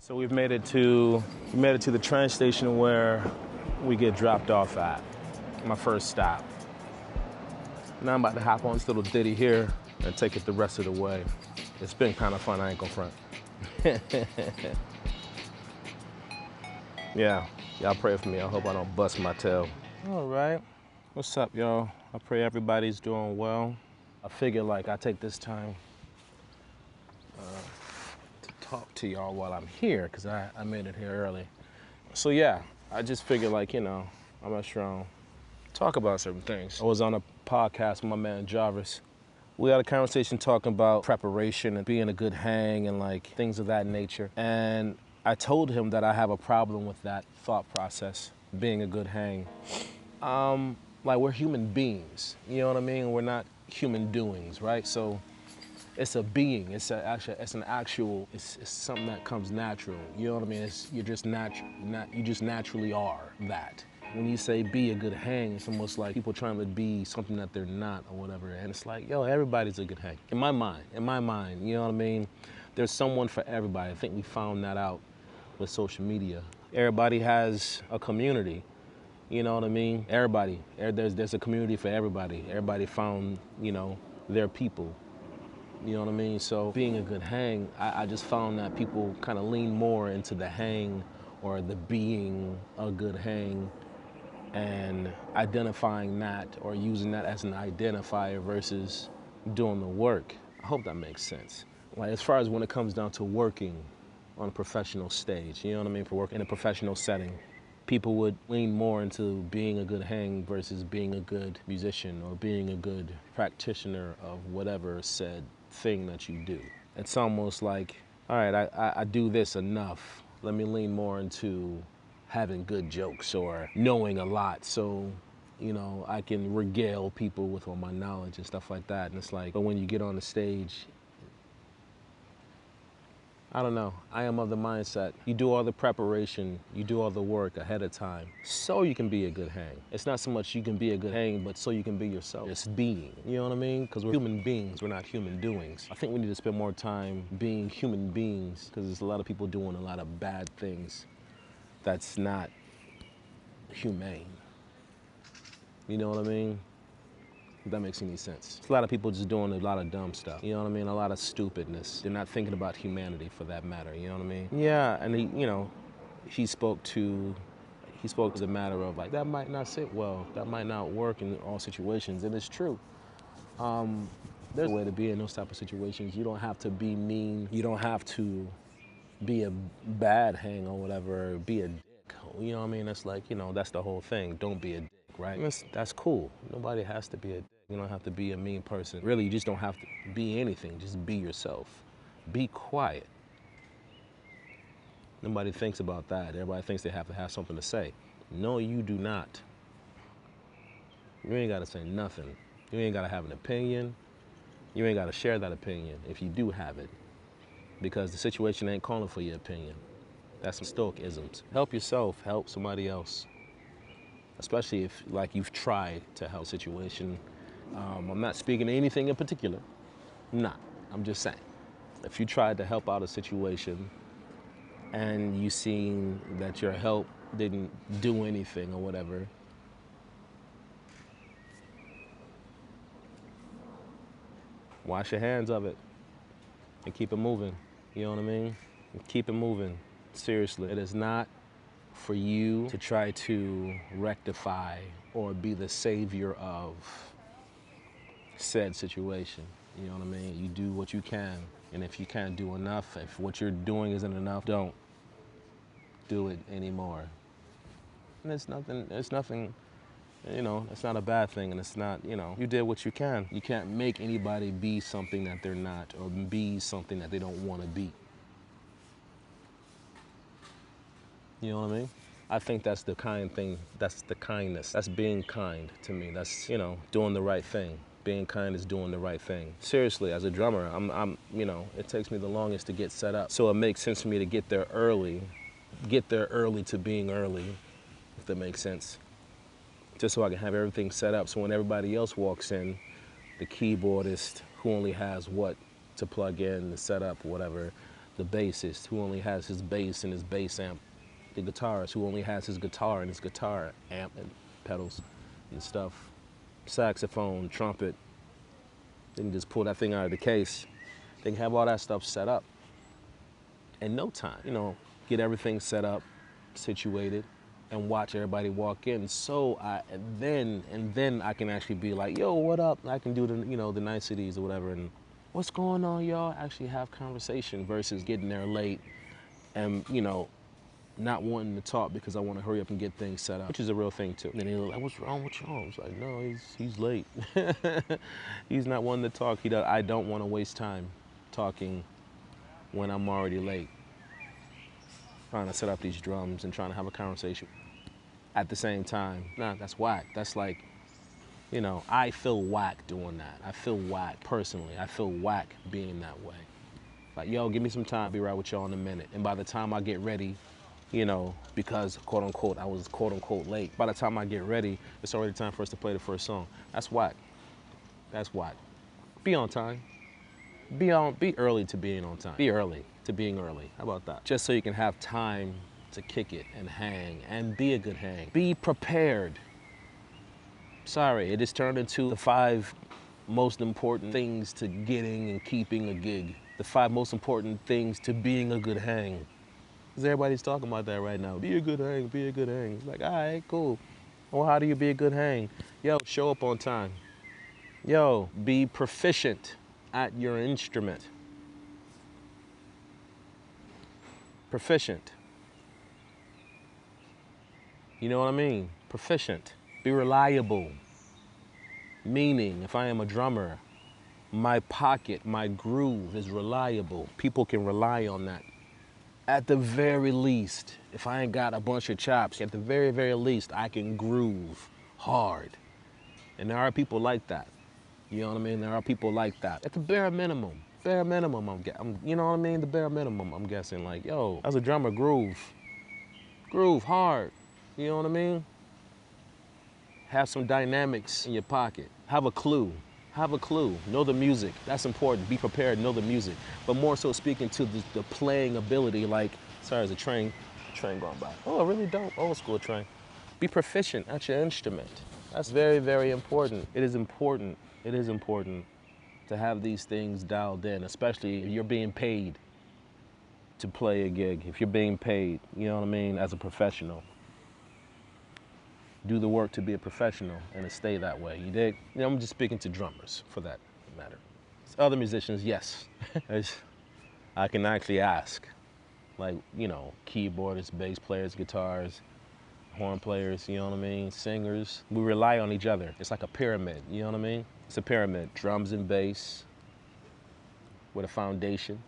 So we made it to the train station where we get dropped off at. My first stop. Now I'm about to hop on this little ditty here and take it the rest of the way. It's been kind of fun, I ain't gonna front. Yeah, y'all pray for me. I hope I don't bust my tail. All right, what's up, y'all? I pray everybody's doing well. I figure like I take this time to talk to y'all while I'm here, because I made it here early. So yeah, I just figured like, I'm not sure I'll talk about certain things. I was on a podcast with my man Jarvis. We had a conversation talking about preparation and being a good hang and like things of that nature. And I told him that I have a problem with that thought process, being a good hang. Like we're human beings, you know what I mean? We're not human doings, right? So it's a being, it's something that comes natural, you know what I mean? You just naturally are that. When you say be a good hang, it's almost like people trying to be something that they're not or whatever. And it's like, yo, everybody's a good hang. In my mind, you know what I mean? There's someone for everybody. I think we found that out with social media. Everybody has a community, you know what I mean? Everybody, there's a community for everybody. Everybody found, their people. You know what I mean? So being a good hang, I just found that people kind of lean more into the hang or the being a good hang and identifying that or using that as an identifier versus doing the work. I hope that makes sense. Like as far as when it comes down to working on a professional stage, you know what I mean? For work in a professional setting, people would lean more into being a good hang versus being a good musician or being a good practitioner of whatever said thing that you do. It's almost like, all right, I do this enough. Let me lean more into having good jokes or knowing a lot so, I can regale people with all my knowledge and stuff like that. And it's like, but when you get on the stage, I don't know. I am of the mindset, you do all the preparation, you do all the work ahead of time so you can be a good hang. It's not so much you can be a good hang, but so you can be yourself. Just being, you know what I mean? Because we're human beings, we're not human doings. I think we need to spend more time being human beings because there's a lot of people doing a lot of bad things that's not humane. You know what I mean? If that makes any sense. There's a lot of people just doing a lot of dumb stuff. You know what I mean? A lot of stupidness. They're not thinking about humanity for that matter. You know what I mean? Yeah, and he spoke as a matter of like, that might not sit well. That might not work in all situations. And it's true. There's a way to be in those type of situations. You don't have to be mean. You don't have to be a bad hang or whatever, be a dick. You know what I mean? It's like, that's the whole thing. Don't be a dick, right? That's cool. Nobody has to be a dick. You don't have to be a mean person. Really, you just don't have to be anything. Just be yourself. Be quiet. Nobody thinks about that. Everybody thinks they have to have something to say. No, you do not. You ain't got to say nothing. You ain't got to have an opinion. You ain't got to share that opinion if you do have it. Because the situation ain't calling for your opinion. That's some stoicisms. Help yourself, help somebody else. Especially if like you've tried to help a situation. I'm not speaking to anything in particular. I'm not. I'm just saying. If you tried to help out a situation and you seen that your help didn't do anything or whatever, wash your hands of it and keep it moving. You know what I mean? Keep it moving. Seriously, it is not for you to try to rectify or be the savior of said situation. You know what I mean? You do what you can. And if you can't do enough, if what you're doing isn't enough, don't do it anymore. And it's nothing, it's not a bad thing, and it's not, you did what you can. You can't make anybody be something that they're not or be something that they don't want to be. You know what I mean? I think that's the kind thing, that's the kindness. That's being kind to me. That's, doing the right thing. Being kind is doing the right thing. Seriously, as a drummer, it takes me the longest to get set up. So it makes sense for me to get there early to being early, if that makes sense. Just so I can have everything set up. So when everybody else walks in, the keyboardist who only has what to plug in, the setup, whatever, The bassist, who only has his bass and his bass amp. The guitarist, who only has his guitar and his guitar amp and pedals and stuff. Saxophone, trumpet. They can just pull that thing out of the case. They can have all that stuff set up in no time. You know, get everything set up, situated, and watch everybody walk in. So then I can actually be like, yo, what up? I can do the, you know, the niceties or whatever, and what's going on, y'all? Actually have conversation versus getting there late and, you know, not wanting to talk because I want to hurry up and get things set up, which is a real thing too. And then they're like, what's wrong with y'all? I was like, no, he's late. He's not wanting to talk. I don't want to waste time talking when I'm already late. Trying to set up these drums and trying to have a conversation at the same time. Nah, that's whack. That's like, you know, I feel whack doing that. I feel whack personally. I feel whack being that way. Like, yo, give me some time. I'll be right with y'all in a minute. And by the time I get ready, you know, because quote unquote, I was quote unquote late. By the time I get ready, it's already time for us to play the first song. That's whack. That's whack. Be on time. Be early to being on time. Be early to being early. How about that? Just so you can have time to kick it and hang and be a good hang. Be prepared. Sorry, it has turned into the 5 most important things to getting and keeping a gig. The 5 most important things to being a good hang. Because everybody's talking about that right now. Be a good hang, be a good hang. It's like, all right, cool. Well, how do you be a good hang? Yo, show up on time. Yo, be proficient at your instrument. Proficient. You know what I mean? Proficient. Be reliable. Meaning, if I am a drummer, my pocket, my groove is reliable. People can rely on that. At the very least, if I ain't got a bunch of chops, at the very, very least, I can groove hard. And there are people like that. You know what I mean? There are people like that. At the bare minimum, you know what I mean? The bare minimum, I'm guessing, like, yo, as a drummer, groove hard. You know what I mean? Have some dynamics in your pocket. Have a clue. Know the music. That's important. Be prepared, know the music. But more so speaking to the playing ability, like, sorry, there's a train going by. Oh, really dope, old school train. Be proficient at your instrument. That's very, very important. It is important to have these things dialed in, especially if you're being paid to play a gig. If you're being paid, you know what I mean, as a professional. Do the work to be a professional and to stay that way, you dig? You know, I'm just speaking to drummers for that matter. Other musicians, yes. I can actually ask, like, you know, keyboardists, bass players, guitars, horn players, you know what I mean, singers. We rely on each other. It's like a pyramid, you know what I mean? It's a pyramid, drums and bass with a foundation.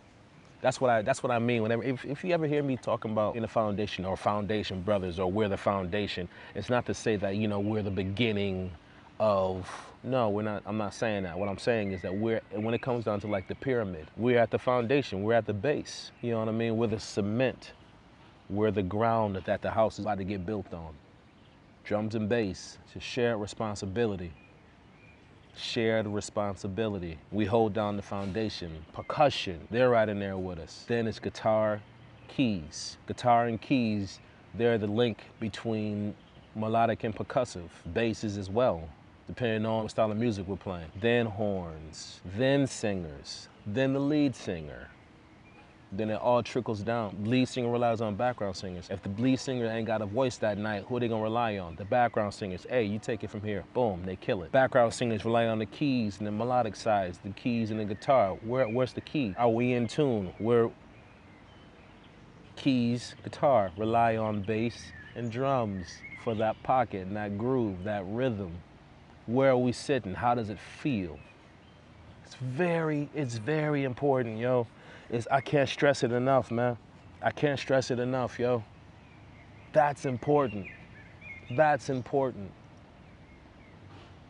That's what I mean. Whenever, if you ever hear me talking about in a foundation or foundation brothers or we're the foundation, it's not to say that, you know, we're the beginning of, no, we're not, I'm not saying that. What I'm saying is that when it comes down to like the pyramid, we're at the foundation, we're at the base. You know what I mean? We're the cement, we're the ground that the house is about to get built on. Drums and bass, it's a shared responsibility. Shared responsibility. We hold down the foundation. Percussion, they're right in there with us. Then it's guitar, keys. Guitar and keys, they're the link between melodic and percussive. Basses as well, depending on what style of music we're playing. Then horns, then singers, then the lead singer. Then it all trickles down. Lead singer relies on background singers. If the lead singer ain't got a voice that night, who are they gonna rely on? The background singers. Hey, you take it from here. Boom, they kill it. Background singers rely on the keys and the melodic sides, the keys and the guitar. Where's the key? Are we in tune? Keys, guitar, rely on bass and drums for that pocket and that groove, that rhythm. Where are we sitting? How does it feel? It's very important, yo. I can't stress it enough, man. I can't stress it enough, yo. That's important. That's important.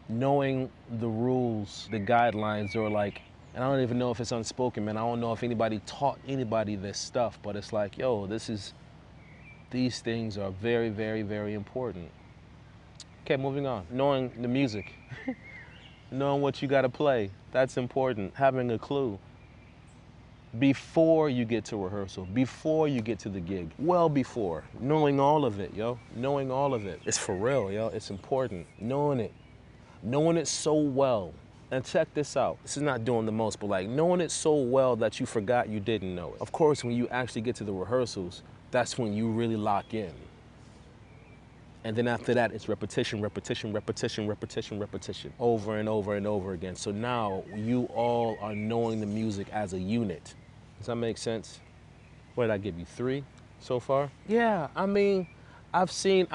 Knowing the rules, the guidelines, or like, and I don't even know if it's unspoken, man. I don't know if anybody taught anybody this stuff, but it's like, yo, these things are very important. Okay, moving on. Knowing the music. Knowing what you gotta play. That's important. Having a clue. before you get to rehearsal, before you get to the gig, well before, knowing all of it, yo, knowing all of it. It's for real, yo, it's important, knowing it so well. And check this out, this is not doing the most, but like knowing it so well that you forgot you didn't know it. Of course, when you actually get to the rehearsals, that's when you really lock in. And then after that, it's repetition, repetition, repetition, repetition, repetition, over and over and over again. So now you all are knowing the music as a unit. Does that make sense? What did I give you, 3 so far? Yeah, I mean, I've seen,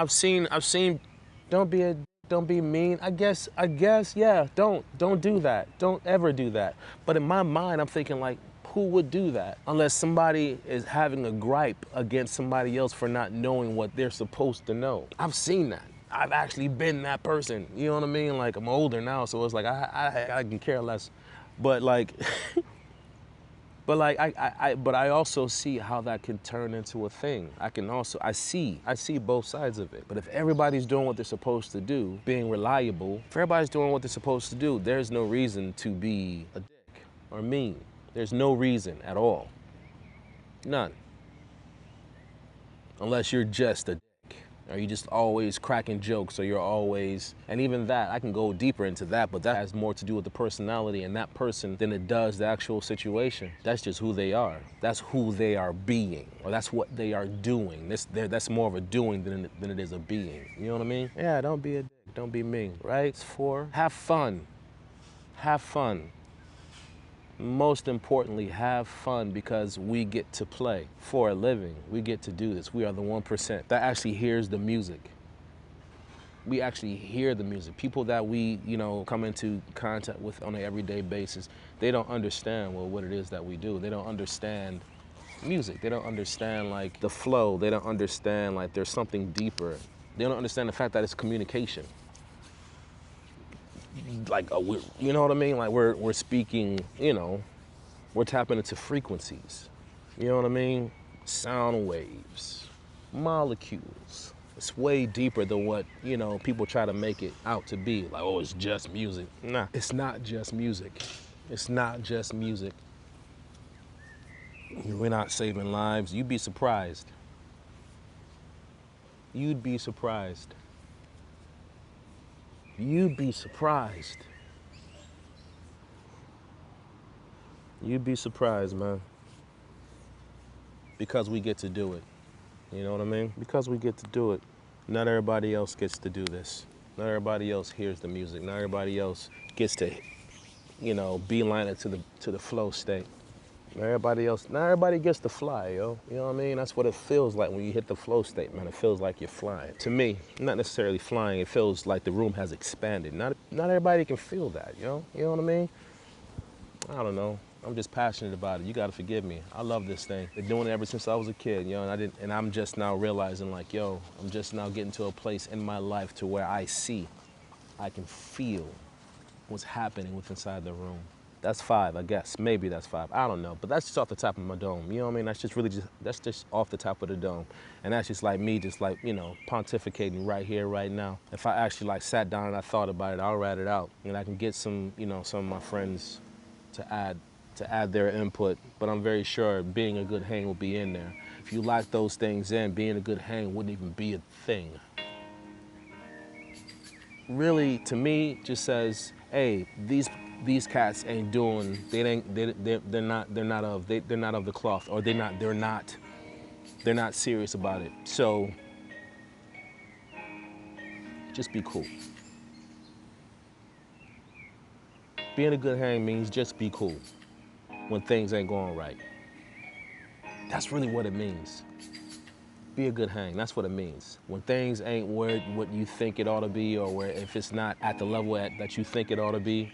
don't be mean. I guess, yeah, don't do that. Don't ever do that. But in my mind, I'm thinking like, who would do that? Unless somebody is having a gripe against somebody else for not knowing what they're supposed to know. I've seen that. I've actually been that person. You know what I mean? Like, I'm older now, so it's like, I can care less. But like, but I also see how that can turn into a thing. I see both sides of it. But if everybody's doing what they're supposed to do, being reliable, if everybody's doing what they're supposed to do, there's no reason to be a dick or mean. There's no reason at all. None. Unless you're just a dick, or you just always cracking jokes, or you're always, and even that, I can go deeper into that, but that has more to do with the personality and that person than it does the actual situation. That's just who they are. That's who they are being, or that's what they are doing. That's more of a doing than it is a being. You know what I mean? Yeah, don't be a dick, don't be mean, right? It's 4, have fun. Have fun. Most importantly, have fun, because we get to play for a living. We get to do this. We are the 1% that actually hears the music. We actually hear the music. People that we, come into contact with on an everyday basis, they don't understand, well, what it is that we do. They don't understand music. They don't understand, like, the flow. They don't understand, like, there's something deeper. They don't understand the fact that it's communication. Like, you know what I mean? Like, we're speaking, we're tapping into frequencies. You know what I mean? Sound waves, molecules. It's way deeper than what, people try to make it out to be. Like, oh, it's just music. Nah, it's not just music. It's not just music. We're not saving lives. You'd be surprised. You'd be surprised. You'd be surprised. You'd be surprised, man. Because we get to do it. You know what I mean? Because we get to do it. Not everybody else gets to do this. Not everybody else hears the music. Not everybody else gets to, beeline it to the flow state. Not everybody gets to fly, yo. You know what I mean? That's what it feels like when you hit the flow state, man. It feels like you're flying. To me, not necessarily flying, it feels like the room has expanded. Not everybody can feel that, yo. You know what I mean? I don't know. I'm just passionate about it. You gotta forgive me. I love this thing. Been doing it ever since I was a kid, and I'm just now realizing, like, yo, I'm just now getting to a place in my life to where I can feel what's happening within inside the room. That's 5, I guess. Maybe that's 5. I don't know. But that's just off the top of my dome. You know what I mean? That's just off the top of the dome. And that's just like me, just like, pontificating right here, right now. If I actually like sat down and I thought about it, I'll write it out. And I can get some, some of my friends to add their input. But I'm very sure being a good hang will be in there. If you lock those things in, being a good hang wouldn't even be a thing. Really, to me, just says, hey, these cats ain't doing, they're not of the cloth, or they're not serious about it. So just be cool. Being a good hang means just be cool when things ain't going right. That's really what it means. Be a good hang, that's what it means. When things ain't where what you think it ought to be, or where if it's not at the level that you think it ought to be,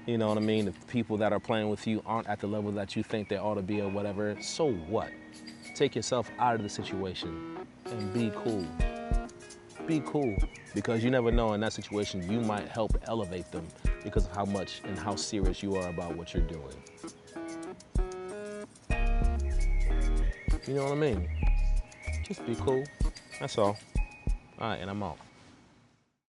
you know what I mean? If people that are playing with you aren't at the level that you think they ought to be or whatever, so what? Take yourself out of the situation and be cool. Be cool, because you never know, in that situation you might help elevate them because of how much and how serious you are about what you're doing. You know what I mean? Just be cool. That's all. All right, and I'm out.